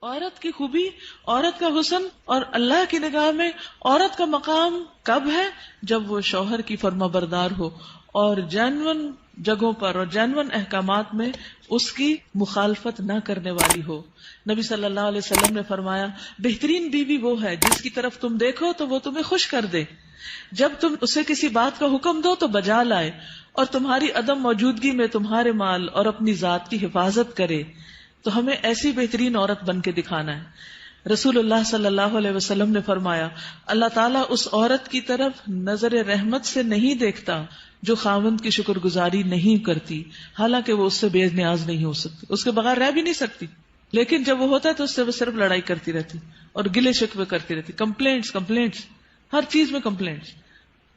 عورت کی خوبی، عورت کا حسن اور اللہ کی نگاہ میں عورت کا مقام کب ہے؟ جب وہ شوہر کی فرما بردار ہو اور جینون جگہوں پر اور جینون احکامات میں اس کی مخالفت نہ کرنے والی ہو. نبی صلی اللہ علیہ وسلم نے فرمایا بہترین بیوی وہ ہے جس کی طرف تم دیکھو تو وہ تمہیں خوش کر دے، جب تم اسے کسی بات کا حکم دو تو بجا لائے، اور تمہاری عدم موجودگی میں تمہارے مال اور اپنی ذات کی حفاظت کرے. تو ہمیں ایسی بہترین عورت بن کے دکھانا ہے. رسول اللہ صلی اللہ علیہ وسلم نے فرمایا اللہ تعالیٰ اس عورت کی طرف نظر رحمت سے نہیں دیکھتا جو خاوند کی شکر گزاری نہیں کرتی، حالانکہ وہ اس سے بے نیاز نہیں ہو سکتی، اس کے بغیر رہ بھی نہیں سکتی، لیکن جب وہ ہوتا ہے تو اس سے وہ صرف لڑائی کرتی رہتی اور گلے شکوے کرتی رہتی، کمپلینٹس ہر چیز میں کمپلینٹس.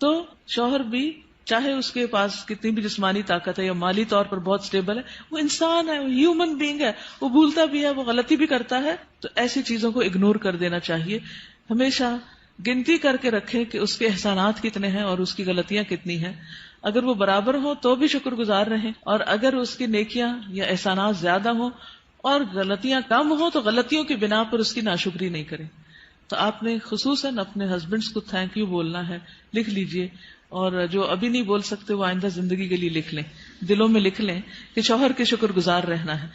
تو شوہر بھی چاہے اس کے پاس کتنی بھی جسمانی طاقت ہے یا مالی طور پر بہت سٹیبل ہے، وہ انسان ہے، وہ ہیومن بینگ ہے، وہ بھولتا بھی ہے، وہ غلطی بھی کرتا ہے. تو ایسی چیزوں کو اگنور کر دینا چاہیے. ہمیشہ گنتی کر کے رکھیں کہ اس کے احسانات کتنے ہیں اور اس کی غلطیاں کتنی ہیں. اگر وہ برابر ہوں تو بھی شکر گزار رہیں، اور اگر اس کی نیکیاں یا احسانات زیادہ ہوں اور غلطیاں کم ہوں تو غلطیوں کی بنا پر اس کی ناشکری نہیں کریں. تو آپ نے خصوصاً اپنے ہسبینڈس کو تھینک یو بولنا ہے، لکھ لیجئے، اور جو ابھی نہیں بول سکتے وہ آئندہ زندگی کے لیے لکھ لیں، دلوں میں لکھ لیں کہ شوہر کے شکر گزار رہنا ہے.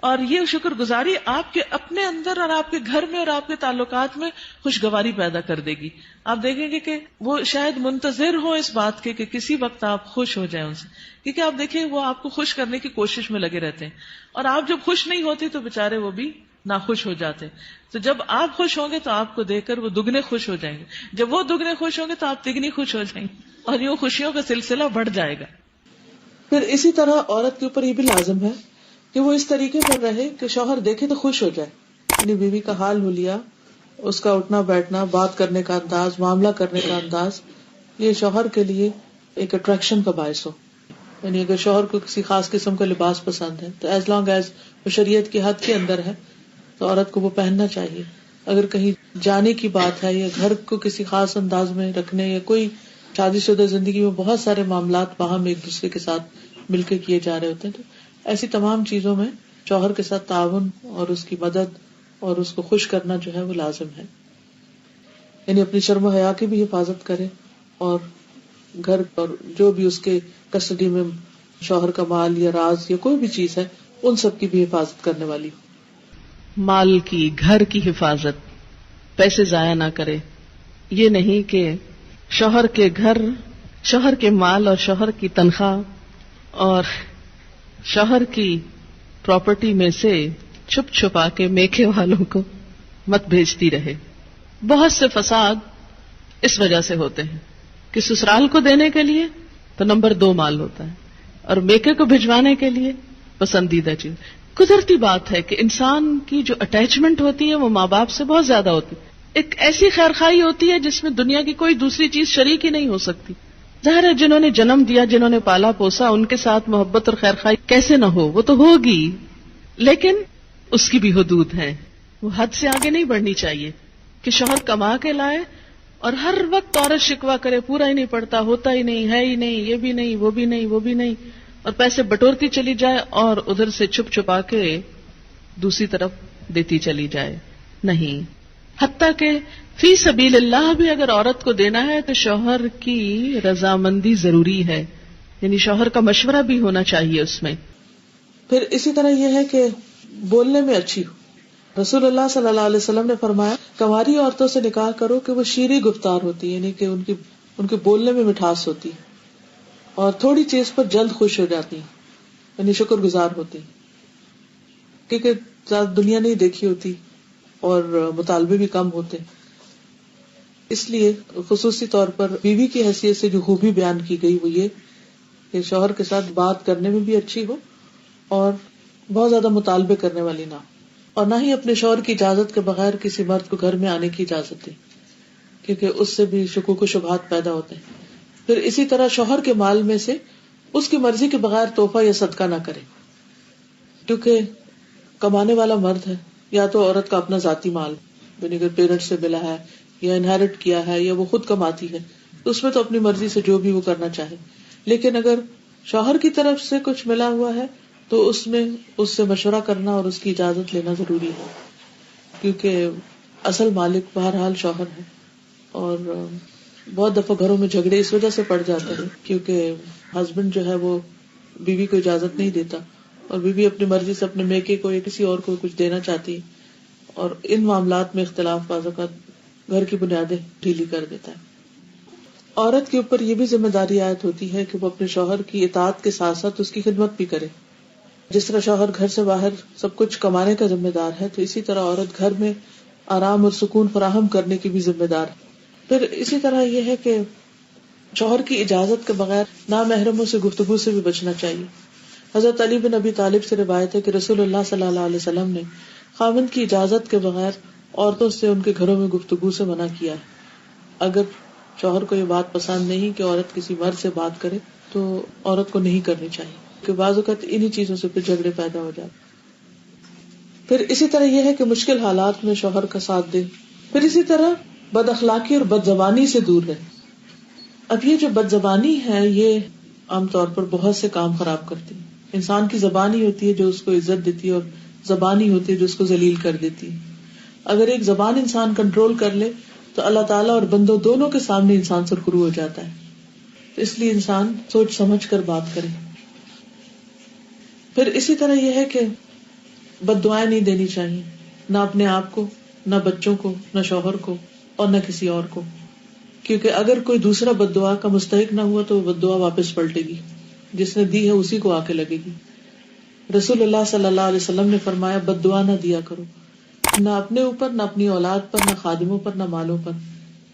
اور یہ شکر گزاری آپ کے اپنے اندر اور آپ کے گھر میں اور آپ کے تعلقات میں خوشگواری پیدا کر دے گی. آپ دیکھیں گے کہ وہ شاید منتظر ہو اس بات کے کہ کسی وقت آپ خوش ہو جائیں ان سے، کیونکہ آپ دیکھیں وہ آپ کو خوش کرنے کی کوشش میں لگے رہتے ہیں، اور آپ جب خوش نہیں ہوتے تو بےچارے وہ بھی ناخوش ہو جاتے. تو جب آپ خوش ہوں گے تو آپ کو دیکھ کر وہ دگنے خوش ہو جائیں گے، جب وہ دگنے خوش ہوں گے تو آپ تگنی خوش ہو جائیں گے، اور یوں خوشیوں کا سلسلہ بڑھ جائے گا. پھر اسی طرح عورت کے اوپر یہ بھی لازم ہے کہ وہ اس طریقے پر رہے کہ شوہر دیکھے تو خوش ہو جائے. یعنی بیوی کا حال حلیہ، اس کا اٹھنا بیٹھنا، بات کرنے کا انداز، معاملہ کرنے کا انداز، یہ شوہر کے لیے ایک اٹریکشن کا باعث ہو. یعنی اگر شوہر کو کسی خاص قسم کا لباس پسند ہے تو ایز لانگ ایز وہ شریعت کی حد کے اندر ہے تو عورت کو وہ پہننا چاہیے. اگر کہیں جانے کی بات ہے یا گھر کو کسی خاص انداز میں رکھنے، یا کوئی شادی شدہ زندگی میں بہت سارے معاملات باہم ایک دوسرے کے ساتھ مل کے کیے جا رہے ہوتے ہیں، تو ایسی تمام چیزوں میں شوہر کے ساتھ تعاون اور اس کی مدد اور اس کو خوش کرنا جو ہے وہ لازم ہے. یعنی اپنی شرم و حیا کی بھی حفاظت کرے، اور گھر اور جو بھی اس کے کسٹڈی میں شوہر کا مال یا راز یا کوئی بھی چیز ہے ان سب کی بھی حفاظت کرنے والی ہو. مال کی، گھر کی حفاظت، پیسے ضائع نہ کرے. یہ نہیں کہ شوہر کے گھر، شوہر کے مال اور شوہر کی تنخواہ اور شوہر کی پراپرٹی میں سے چھپ چھپا کے میکے والوں کو مت بھیجتی رہے. بہت سے فساد اس وجہ سے ہوتے ہیں کہ سسرال کو دینے کے لیے تو نمبر 2 مال ہوتا ہے، اور میکے کو بھجوانے کے لیے پسندیدہ چیز. قدرتی بات ہے کہ انسان کی جو اٹیچمنٹ ہوتی ہے وہ ماں باپ سے بہت زیادہ ہوتی ہے. ایک ایسی خیرخواہی ہوتی ہے جس میں دنیا کی کوئی دوسری چیز شریک ہی نہیں ہو سکتی. ظاہر ہے جنہوں نے جنم دیا، جنہوں نے پالا پوسا، ان کے ساتھ محبت اور خیرخواہی کیسے نہ ہو، وہ تو ہوگی، لیکن اس کی بھی حدود ہیں. وہ حد سے آگے نہیں بڑھنی چاہیے کہ شوہر کما کے لائے اور ہر وقت عورت شکوہ کرے پورا ہی نہیں پڑتا، ہوتا ہی نہیں، ہے ہی نہیں، یہ بھی نہیں، وہ بھی نہیں، وہ بھی نہیں، اور پیسے بٹورتی چلی جائے اور ادھر سے چھپ چھپا کے دوسری طرف دیتی چلی جائے. نہیں، حتیٰ کہ فی سبیل اللہ بھی اگر عورت کو دینا ہے تو شوہر کی رضامندی ضروری ہے، یعنی شوہر کا مشورہ بھی ہونا چاہیے اس میں. پھر اسی طرح یہ ہے کہ بولنے میں اچھی ہو. رسول اللہ صلی اللہ علیہ وسلم نے فرمایا کنواری عورتوں سے نکاح کرو کہ وہ شیریں گفتار ہوتی، یعنی کہ ان کے بولنے میں مٹھاس ہوتی اور تھوڑی چیز پر جلد خوش ہو جاتی، یعنی شکر گزار ہوتی، کیونکہ زیادہ دنیا نہیں دیکھی ہوتی اور مطالبے بھی کم ہوتے. اس لیے خصوصی طور پر بیوی کی حیثیت سے جو خوبی بیان کی گئی وہ یہ کہ شوہر کے ساتھ بات کرنے میں بھی اچھی ہو اور بہت زیادہ مطالبے کرنے والی نہ، اور نہ ہی اپنے شوہر کی اجازت کے بغیر کسی مرد کو گھر میں آنے کی اجازت دے، کیونکہ اس سے بھی شکوک و شبہات پیدا ہوتے ہیں. پھر اسی طرح شوہر کے مال میں سے اس کی مرضی کے بغیر تحفہ یا صدقہ نہ کرے، کیونکہ کمانے والا مرد ہے، یا تو عورت کا اپنا ذاتی مال یعنی اگر پیرنٹ سے ملا ہے یا انہیرٹ کیا ہے یا وہ خود کماتی ہے تو اس میں تو اپنی مرضی سے جو بھی وہ کرنا چاہے، لیکن اگر شوہر کی طرف سے کچھ ملا ہوا ہے تو اس میں اس سے مشورہ کرنا اور اس کی اجازت لینا ضروری ہے. کیونکہ اصل مالک بہرحال شوہر ہے، اور بہت دفعہ گھروں میں جھگڑے اس وجہ سے پڑ جاتے ہیں کیونکہ ہسبینڈ جو ہے وہ بیوی کو اجازت نہیں دیتا، اور بیوی اپنی مرضی سے اپنے میکے کو یا کسی اور کو کچھ دینا چاہتی ہے، اور ان معاملات میں اختلاف بعض اوقات گھر کی بنیادیں ڈھیلی کر دیتا ہے۔ عورت کے اوپر یہ بھی ذمہ داری عائد ہوتی ہے کہ وہ اپنے شوہر کی اطاعت کے ساتھ ساتھ اس کی خدمت بھی کرے۔ جس طرح شوہر گھر سے باہر سب کچھ کمانے کا ذمہ دار ہے، تو اسی طرح عورت گھر میں آرام اور سکون فراہم کرنے کی بھی ذمہ دار ہے۔ پھر اسی طرح یہ ہے کہ شوہر کی اجازت کے بغیر نامحرموں سے گفتگو سے بھی بچنا چاہیے۔ حضرت علی بن ابی طالب سے روایت ہے کہ رسول اللہ صلی اللہ علیہ وسلم نے خاوند کی اجازت کے بغیر عورتوں سے ان کے گھروں میں گفتگو سے منع کیا ہے۔ اگر شوہر کو یہ بات پسند نہیں کہ عورت کسی مرد سے بات کرے تو عورت کو نہیں کرنی چاہیے، کہ بعض اوقات انہی چیزوں سے پھر جھگڑے پیدا ہو جاتے۔ پھر اسی طرح یہ ہے کہ مشکل حالات میں شوہر کا ساتھ دے۔ پھر اسی طرح بد اخلاقی اور بد زبانی سے دور رہے۔ اب یہ جو بد زبانی ہے یہ عام طور پر بہت سے کام خراب کرتی ہے۔ انسان کی زبان ہی ہوتی ہے جو اس کو عزت دیتی ہے، اور زبان ہی ہوتی ہے جو اس کو ذلیل کر دیتی ہے۔ اگر ایک زبان انسان کنٹرول کر لے تو اللہ تعالیٰ اور بندوں دونوں کے سامنے انسان سرخرو ہو جاتا ہے۔ تو اس لیے انسان سوچ سمجھ کر بات کرے۔ پھر اسی طرح یہ ہے کہ بد دعائیں نہیں دینی چاہیے، نہ اپنے آپ کو، نہ بچوں کو، نہ شوہر کو، اور نہ کسی اور کو، کیونکہ اگر کوئی دوسرا بد دعا کا مستحق نہ ہوا تو وہ بد دعا واپس پلٹے گی، جس نے دی ہے اسی کو آ کے لگے گی۔ رسول اللہ صلی اللہ علیہ وسلم نے فرمایا بد دعا نہ دیا کرو، نہ اپنے اوپر، نہ اپنی اولاد پر، نہ خادموں پر، نہ مالوں پر۔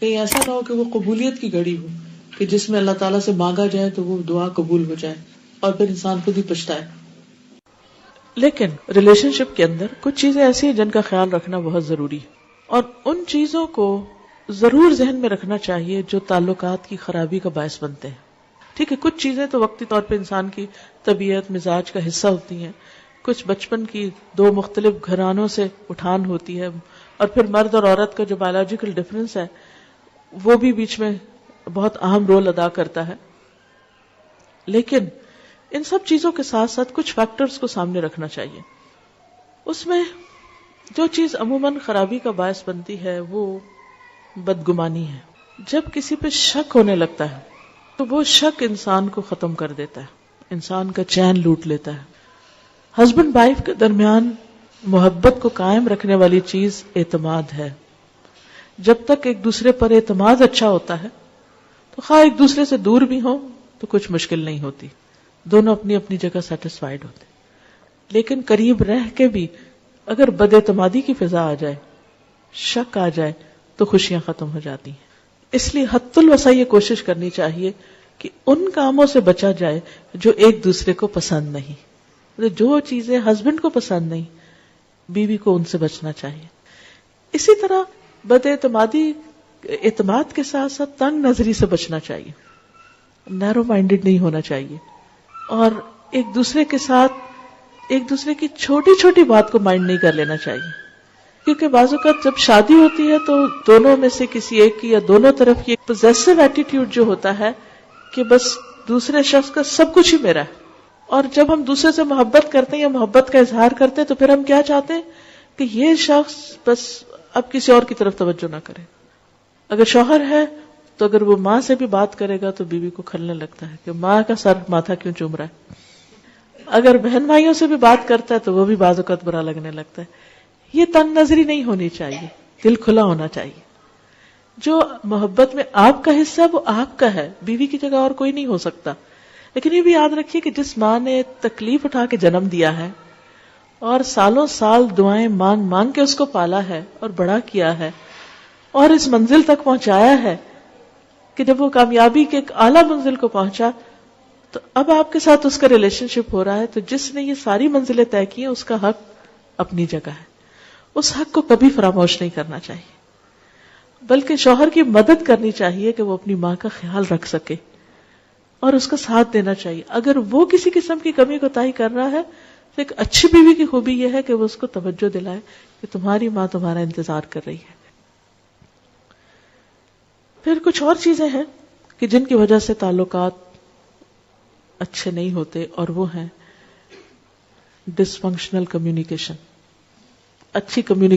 کہیں ایسا نہ ہو کہ وہ قبولیت کی گھڑی ہو کہ جس میں اللہ تعالیٰ سے مانگا جائے تو وہ دعا قبول ہو جائے اور پھر انسان خود ہی پچھتائے۔ لیکن ریلیشن شپ کے اندر کچھ چیزیں ایسی ہیں جن کا خیال رکھنا بہت ضروری ہے، اور ان چیزوں کو ضرور ذہن میں رکھنا چاہیے جو تعلقات کی خرابی کا باعث بنتے ہیں۔ ٹھیک ہے، کچھ چیزیں تو وقتی طور پہ انسان کی طبیعت مزاج کا حصہ ہوتی ہیں، کچھ بچپن کی دو مختلف گھرانوں سے اٹھان ہوتی ہے، اور پھر مرد اور عورت کا جو بایولوجیکل ڈفرینس ہے وہ بھی بیچ میں بہت اہم رول ادا کرتا ہے۔ لیکن ان سب چیزوں کے ساتھ ساتھ کچھ فیکٹرز کو سامنے رکھنا چاہیے۔ اس میں جو چیز عموماً خرابی کا باعث بنتی ہے وہ بدگمانی ہے۔ جب کسی پہ شک ہونے لگتا ہے تو وہ شک انسان کو ختم کر دیتا ہے، انسان کا چین لوٹ لیتا ہے۔ ہسبینڈ وائف کے درمیان محبت کو قائم رکھنے والی چیز اعتماد ہے۔ جب تک ایک دوسرے پر اعتماد اچھا ہوتا ہے تو خواہ ایک دوسرے سے دور بھی ہوں تو کچھ مشکل نہیں ہوتی، دونوں اپنی اپنی جگہ سیٹسفائیڈ ہوتے۔ لیکن قریب رہ کے بھی اگر بد اعتمادی کی فضا آ جائے، شک آ جائے تو خوشیاں ختم ہو جاتی ہیں۔ اس لیے حد الوسع یہ کوشش کرنی چاہیے کہ ان کاموں سے بچا جائے جو ایک دوسرے کو پسند نہیں، جو چیزیں ہسبینڈ کو پسند نہیں بیوی کو ان سے بچنا چاہیے۔ اسی طرح بد اعتمادی، اعتماد کے ساتھ ساتھ تنگ نظری سے بچنا چاہیے، نیرو مائنڈڈ نہیں ہونا چاہیے، اور ایک دوسرے کے ساتھ ایک دوسرے کی چھوٹی چھوٹی بات کو مائنڈ نہیں کر لینا چاہیے، کیونکہ بعض اوقات جب شادی ہوتی ہے تو دونوں میں سے کسی ایک کی یا دونوں طرف کی ایک پوزیسو ایٹیٹیوڈ جو ہوتا ہے کہ بس دوسرے شخص کا سب کچھ ہی میرا ہے، اور جب ہم دوسرے سے محبت کرتے ہیں یا محبت کا اظہار کرتے ہیں تو پھر ہم کیا چاہتے ہیں کہ یہ شخص بس اب کسی اور کی طرف توجہ نہ کرے۔ اگر شوہر ہے تو اگر وہ ماں سے بھی بات کرے گا تو بیوی کو کھلنے لگتا ہے کہ ماں کا سر ماتھا کیوں چوم رہا ہے، اگر بہن بھائیوں سے بھی بات کرتا ہے تو وہ بھی بعض اوقات برا لگنے لگتا ہے۔ یہ تنگ نظری نہیں ہونی چاہیے، دل کھلا ہونا چاہیے۔ جو محبت میں آپ کا حصہ وہ آپ کا ہے، بیوی کی جگہ اور کوئی نہیں ہو سکتا۔ لیکن یہ بھی یاد رکھیے کہ جس ماں نے تکلیف اٹھا کے جنم دیا ہے اور سالوں سال دعائیں مانگ مانگ کے اس کو پالا ہے اور بڑا کیا ہے اور اس منزل تک پہنچایا ہے کہ جب وہ کامیابی کے ایک اعلیٰ منزل کو پہنچا تو اب آپ کے ساتھ اس کا ریلیشن شپ ہو رہا ہے، تو جس نے یہ ساری منزلیں طے کی ہیں اس کا حق اپنی جگہ ہے، اس حق کو کبھی فراموش نہیں کرنا چاہیے، بلکہ شوہر کی مدد کرنی چاہیے کہ وہ اپنی ماں کا خیال رکھ سکے اور اس کا ساتھ دینا چاہیے۔ اگر وہ کسی قسم کی کمی کوتاہی کر رہا ہے تو ایک اچھی بیوی کی خوبی یہ ہے کہ وہ اس کو توجہ دلائے کہ تمہاری ماں تمہارا انتظار کر رہی ہے۔ پھر کچھ اور چیزیں ہیں کہ جن کی وجہ سے تعلقات اچھے نہیں ہوتے، اور وہ ہیں ڈس فنکشنل کمیونیکیشن۔ اچھی کمیونیکیشن